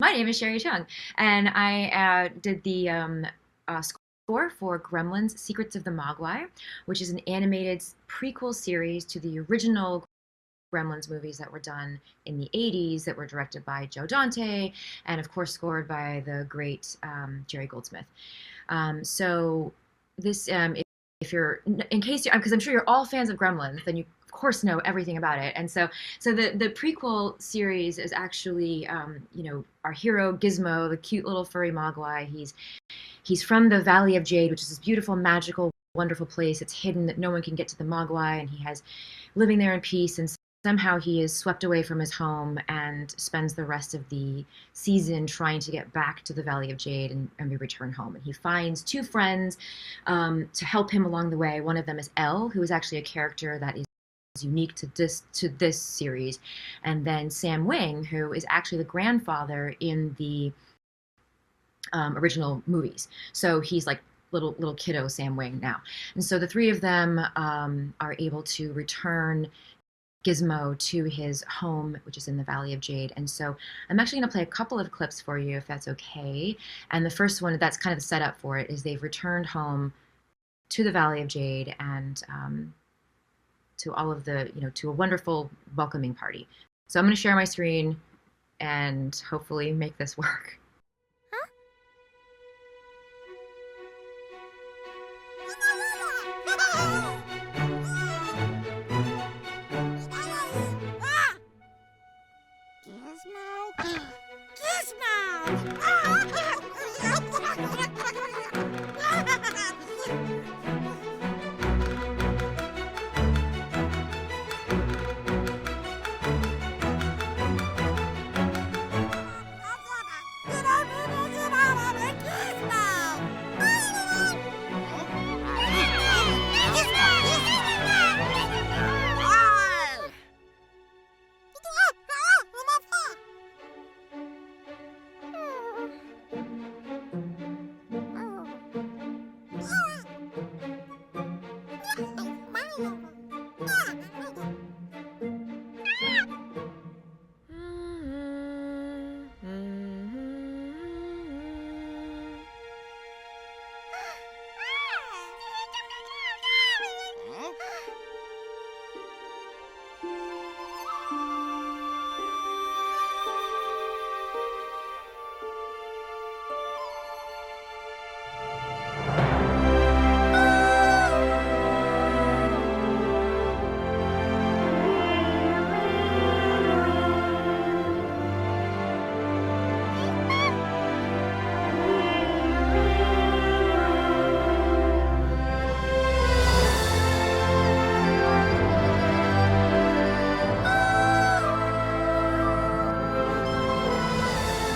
My name is Sherri Chung, and I did the score for Gremlins Secrets of the Mogwai, which is an animated prequel series to the original Gremlins movies that were done in the 80s that were directed by Joe Dante and, of course, scored by the great Jerry Goldsmith. So, this, if you're, in case you, because I'm sure you're all fans of Gremlins, then you of course know everything about it. And so the prequel series is actually, our hero Gizmo, the cute little furry Mogwai. He's from the Valley of Jade, which is this beautiful, magical, wonderful place. It's hidden that no one can get to the Mogwai, and he has living there in peace. And somehow he is swept away from his home and spends the rest of the season trying to get back to the Valley of Jade and return home. And he finds two friends to help him along the way. One of them is Elle, who is actually a character that is unique to this series, and then Sam Wing, who is actually the grandfather in the original movies. So he's like little kiddo Sam Wing now, and so the three of them are able to return Gizmo to his home, which is in the Valley of Jade. And so I'm actually going to play a couple of clips for you, if that's okay. And the first one, that's kind of the setup for it, is they've returned home to the Valley of Jade and to all of the, to a wonderful welcoming party. So I'm going to share my screen and hopefully make this work. Gizmo! Gizmo!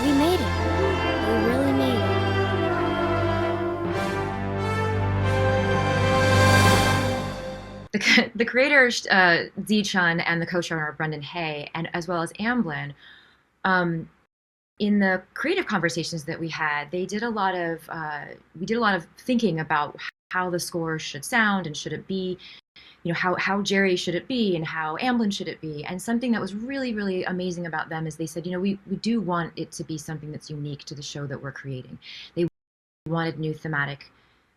We made it. We really made it. The creators, Z Chun, and the co-showrunner Brendan Hay, and as well as Amblin, in the creative conversations that we had, they did a lot of we did a lot of thinking about how the score should sound and should it be, how Jerry should it be and how Amblin should it be. And something that was really, really amazing about them is they said, we do want it to be something that's unique to the show that we're creating. They wanted new thematic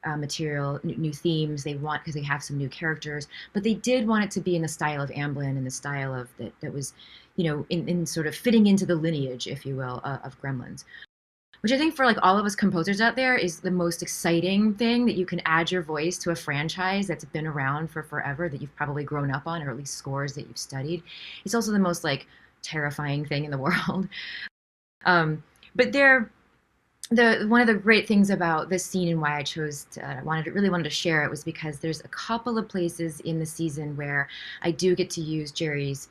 material, new themes. They want, because they have some new characters, but they did want it to be in the style of Amblin and the style of that was, in sort of fitting into the lineage, if you will, of Gremlins. Which I think for like all of us composers out there is the most exciting thing, that you can add your voice to a franchise that's been around for forever, that you've probably grown up on, or at least scores that you've studied. It's also the most like terrifying thing in the world. But one of the great things about this scene and why I chose to, really wanted to share it, was because there's a couple of places in the season where I do get to use Jerry's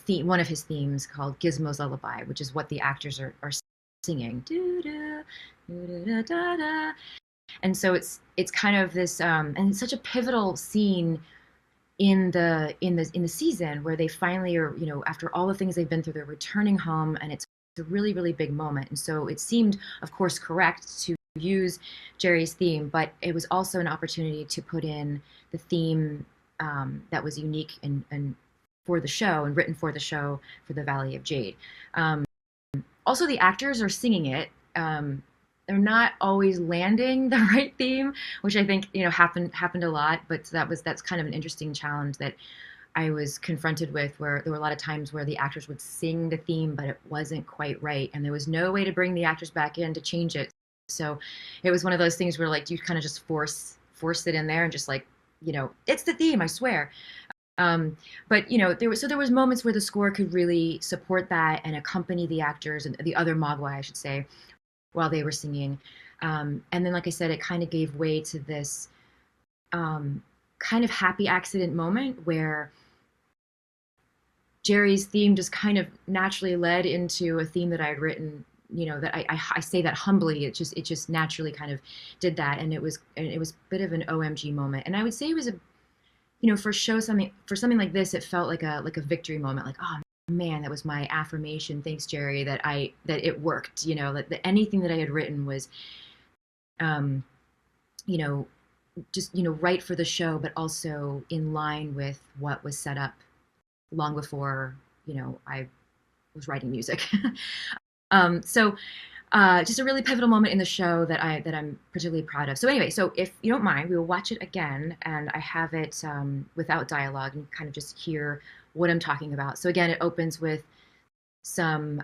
theme, one of his themes called Gizmo's Lullaby, which is what the actors are singing. Doo-da, doo-da-da-da-da. And so it's kind of this, and it's such a pivotal scene in the season, where they finally are, after all the things they've been through, they're returning home, and it's a really, really big moment. And so it seemed, of course, correct to use Jerry's theme, but it was also an opportunity to put in the theme that was unique and for the show and written for the show for the Valley of Jade. Also, the actors are singing it. They're not always landing the right theme, which I think happened a lot. But that's kind of an interesting challenge that I was confronted with, where there were a lot of times where the actors would sing the theme, but it wasn't quite right, and there was no way to bring the actors back in to change it. So it was one of those things where like you kind of just force it in there and just like it's the theme, I swear. Um, but there was moments where the score could really support that and accompany the actors and the other Mogwai, I should say, while they were singing. And then, like I said, it kind of gave way to this kind of happy accident moment where Jerry's theme just kind of naturally led into a theme that I had written. That I say that humbly. It just naturally kind of did that, and it was a bit of an OMG moment. And I would say it was for something like this, it felt like a victory moment. Like, oh man, that was my affirmation. Thanks, Jerry, that it worked. That anything that I had written was, um, you know, just right for the show, but also in line with what was set up long before I was writing music. So just a really pivotal moment in the show that I'm particularly proud of. So anyway, so if you don't mind, we will watch it again, and I have it without dialogue and kind of just hear what I'm talking about. So again, it opens with some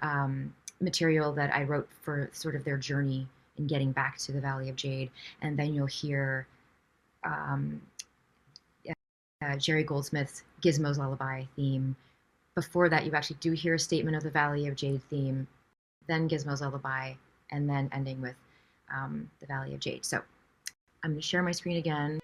material that I wrote for sort of their journey in getting back to the Valley of Jade, and then you'll hear um, Jerry Goldsmith's Gizmo's Lullaby theme. Before that, you actually do hear a statement of the Valley of Jade theme, then Gizmo's Lullaby, and then ending with the Valley of Jade. So I'm going to share my screen again.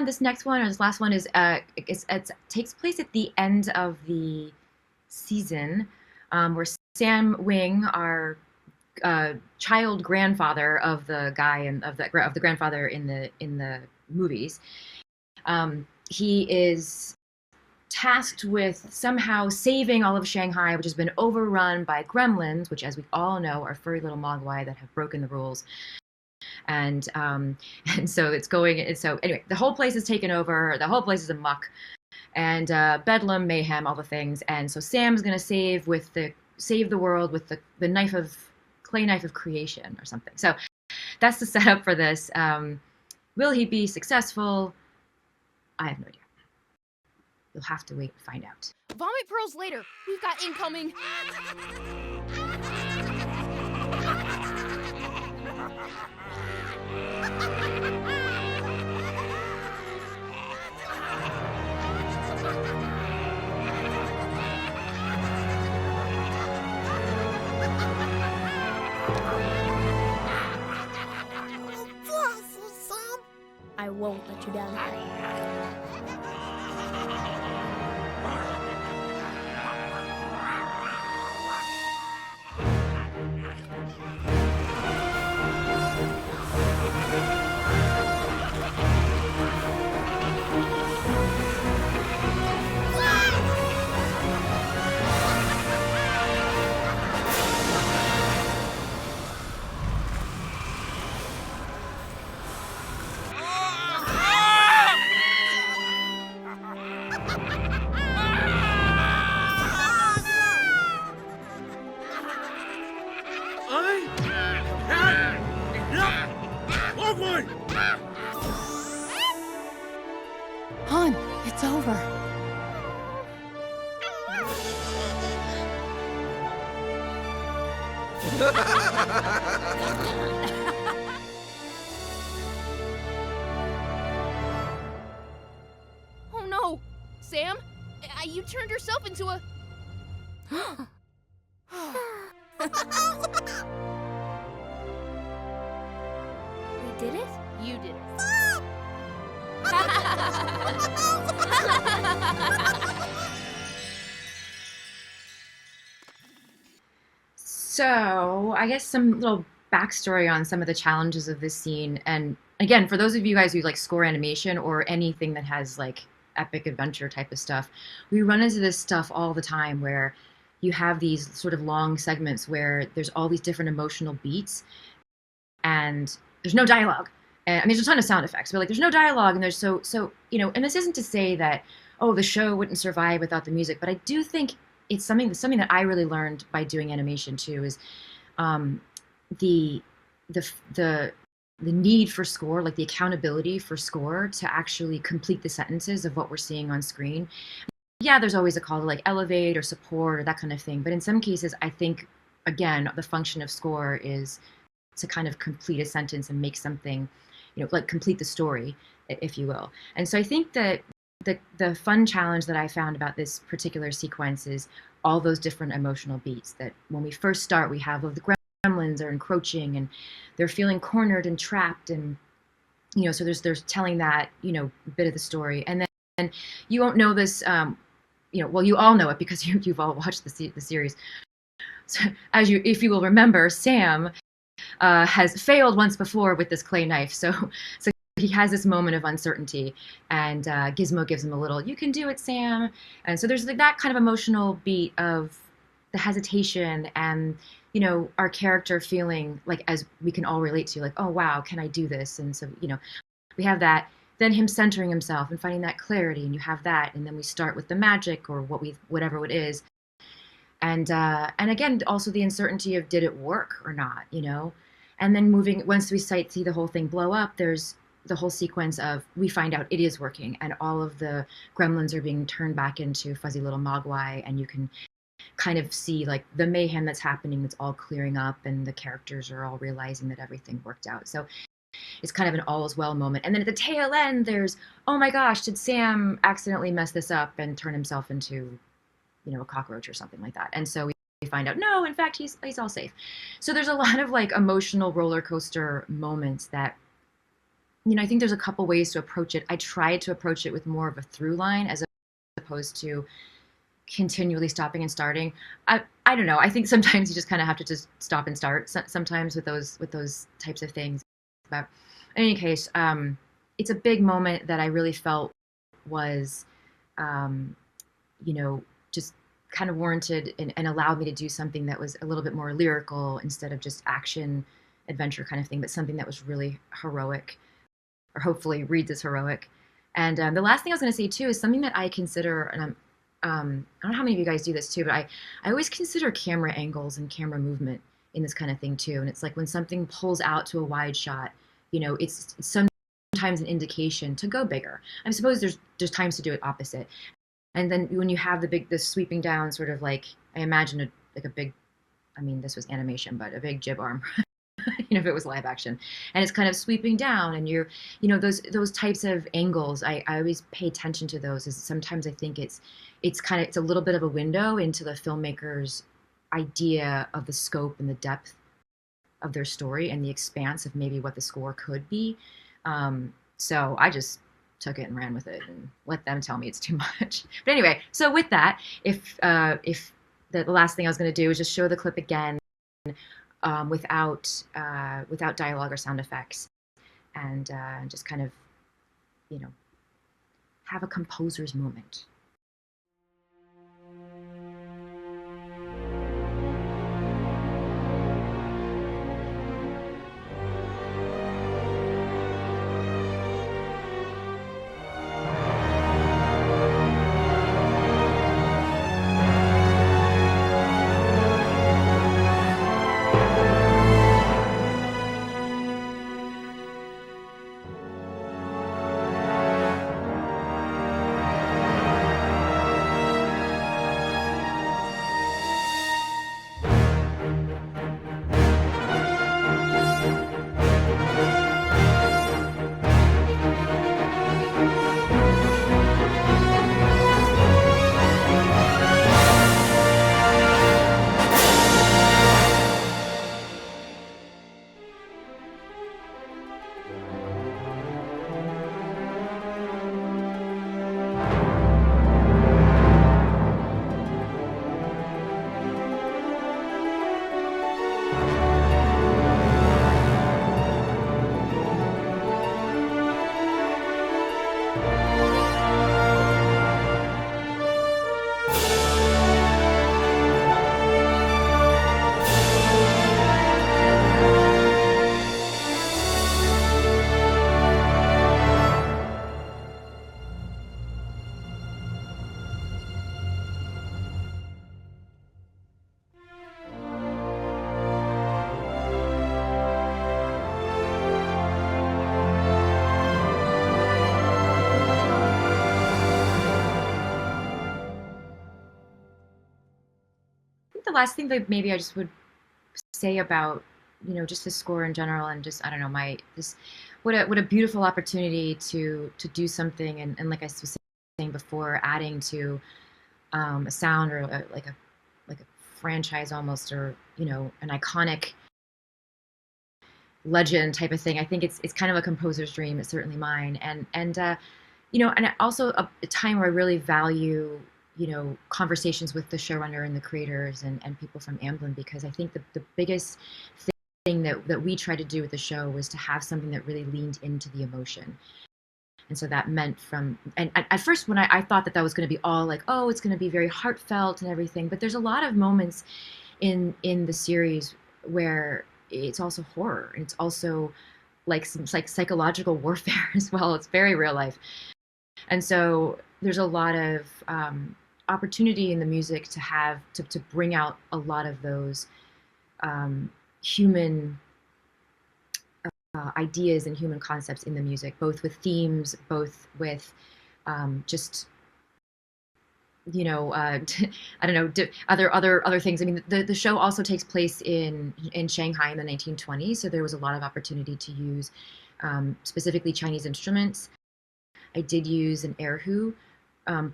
This next one, or this last one is it takes place at the end of the season, where Sam Wing, our child grandfather of the guy and of the grandfather in the movies, he is tasked with somehow saving all of Shanghai, which has been overrun by gremlins, which, as we all know, are furry little Mogwai that have broken the rules. And so it's going. And so anyway, the whole place is taken over. The whole place is a muck, and bedlam, mayhem, all the things. And so Sam's gonna save the world with the clay knife of creation or something. So that's the setup for this. Will he be successful? I have no idea. You'll have to wait and find out. Vomit pearls later. We've got incoming. I won't let you down. It's over. Oh no! Sam? You turned yourself into a... We did it? You did it. So, I guess some little backstory on some of the challenges of this scene. And again, for those of you guys who like score animation or anything that has like epic adventure type of stuff, we run into this stuff all the time where you have these sort of long segments where there's all these different emotional beats and there's no dialogue. And I mean, there's a ton of sound effects, but like there's no dialogue and there's so, and this isn't to say that, oh, the show wouldn't survive without the music, but I do think it's something that I really learned by doing animation too is the the need for score, like the accountability for score to actually complete the sentences of what we're seeing on screen. Yeah, there's always a call to like elevate or support or that kind of thing, but in some cases, I think again the function of score is to kind of complete a sentence and make something, like complete the story, if you will. And so I think that the fun challenge that I found about this particular sequence is all those different emotional beats that when we first start, we have the gremlins are encroaching and they're feeling cornered and trapped. And, so there's telling that, bit of the story. And then you won't know this, well, you all know it because you've all watched the series. So if you will remember, Sam has failed once before with this clay knife. So he has this moment of uncertainty, and Gizmo gives him a little, "You can do it, Sam." And so there's like that kind of emotional beat of the hesitation and, our character feeling like, as we can all relate to, like, oh, wow, can I do this? And so, we have that. Then him centering himself and finding that clarity, and you have that. And then we start with the magic or whatever it is. And again, also the uncertainty of did it work or not, And then once we see the whole thing blow up, there's the whole sequence of we find out it is working and all of the gremlins are being turned back into fuzzy little Mogwai, and you can kind of see like the mayhem that's happening, that's all clearing up, and the characters are all realizing that everything worked out. So it's kind of an all is well moment. And then at the tail end, there's, oh my gosh, did Sam accidentally mess this up and turn himself into, a cockroach or something like that? And so we find out, no, in fact, he's all safe. So there's a lot of like emotional roller coaster moments that, I think there's a couple ways to approach it. I tried to approach it with more of a through line as opposed to continually stopping and starting. I don't know. I think sometimes you just kind of have to just stop and start sometimes with those types of things. But in any case, it's a big moment that I really felt was, just kind of warranted and allowed me to do something that was a little bit more lyrical instead of just action adventure kind of thing, but something that was really heroic, or hopefully reads as heroic. And the last thing I was going to say too is something that I consider, and I don't know how many of you guys do this too, but I always consider camera angles and camera movement in this kind of thing too. And it's like when something pulls out to a wide shot, it's sometimes an indication to go bigger. I suppose there's times to do it opposite. And then when you have the sweeping down sort of like, I imagine a big, I mean, this was animation, but a big jib arm, if it was live action, and it's kind of sweeping down, and you're, those types of angles, I always pay attention to those. Is sometimes I think it's a little bit of a window into the filmmaker's idea of the scope and the depth of their story and the expanse of maybe what the score could be. So I just took it and ran with it and let them tell me it's too much. But anyway, so with that, if the last thing I was going to do is just show the clip again, without dialogue or sound effects, and just kind of, have a composer's moment. last thing that maybe I just would say about just the score in general, and just I don't know, my this what a beautiful opportunity to do something, and like I was saying before, adding to a sound, or like a franchise almost, or an iconic legend type of thing. I think it's kind of a composer's dream. It's certainly mine, and also a time where I really value conversations with the showrunner and the creators, and people from Amblin, because I think the biggest thing that we tried to do with the show was to have something that really leaned into the emotion. And so that meant and at first when I thought that was going to be all like, oh, it's going to be very heartfelt and everything, but there's a lot of moments in the series where it's also horror, and it's also like some like psychological warfare as well. It's very real life. And so there's a lot of opportunity in the music to bring out a lot of those human ideas and human concepts in the music, both with themes, both with just I don't know, other things. I mean, the show also takes place in Shanghai in the 1920s, so there was a lot of opportunity to use specifically Chinese instruments. I did use an erhu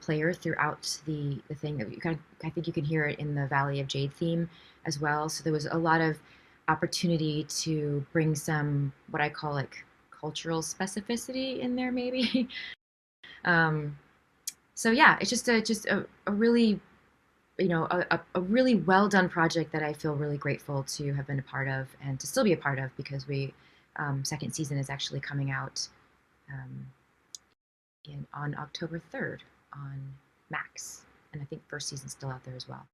player throughout the thing. That I think you can hear it in the Valley of Jade theme as well. So there was a lot of opportunity to bring some what I call like cultural specificity in there, maybe. um, so yeah, it's just a really a really well done project that I feel really grateful to have been a part of, and to still be a part of, because we second season is actually coming out um, on October 3rd on Max, and I think first season's still out there as well.